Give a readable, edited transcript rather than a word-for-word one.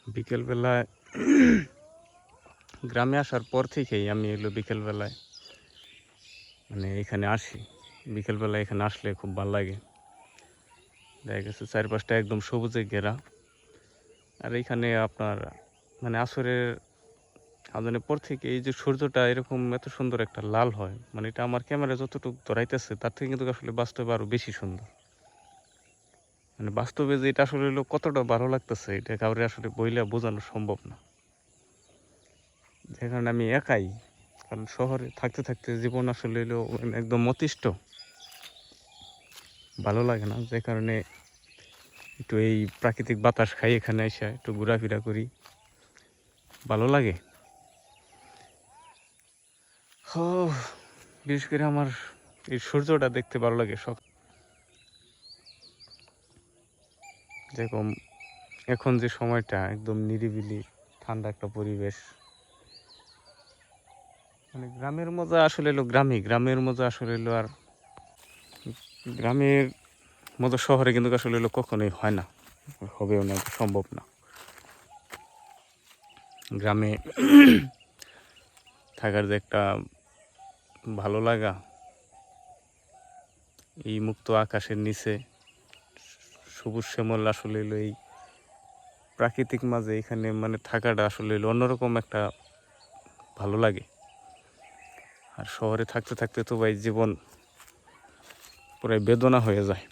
বিকেলবেলায় গ্রামে আসার পর থেকেই আমি বিকেলবেলায় মানে এখানে আসি। বিকেলবেলায় এখানে আসলে খুব ভালো লাগে। দেখা গেছে চারপাশটা একদম সবুজে ঘেরা। আর এখানে আপনার মানে আসরের আজানের পর থেকে এই যে সূর্যটা এরকম এত সুন্দর একটা লাল হয়, মানে এটা আমার ক্যামেরা যতটুকু ধরাইতেছে তার থেকে কিন্তু আসলে বাস্তবে আরও বেশি সুন্দর। মানে বাস্তবে যে এটা আসলে কতটা ভালো লাগতেছে এটা কাউরে আসলে বইলে বোঝানো সম্ভব না। যে কারণে আমি একাই, কারণ শহরে থাকতে থাকতে জীবন আসলে একদম অতিষ্ঠ, ভালো লাগে না। যে কারণে একটু এই প্রাকৃতিক বাতাস খাই, এখানে এসে একটু ঘোরাফেরা করি, ভালো লাগে। ও, বিশেষ করে আমার এই সূর্যটা দেখতে ভালো লাগে সব। যেরকম এখন যে সময়টা একদম নিরিবিলি ঠান্ডা একটা পরিবেশ, মানে গ্রামের মজা আসলে গ্রামের মজা আসলে আর গ্রামের মতো শহরে কিন্তু আসলে কখনোই হয় না, হবেও না, সম্ভব না। গ্রামে থাকার যে একটা ভালো লাগা, এই মুক্ত আকাশের নিচে সবুজ শ্যামল আসলে এই প্রাকৃতিক মাঝে এখানে মানে থাকাটা আসলে অন্যরকম একটা ভালো লাগে। আর শহরে থাকতে থাকতে তো ভাই জীবন পুরাই বেদনা হয়ে যায়।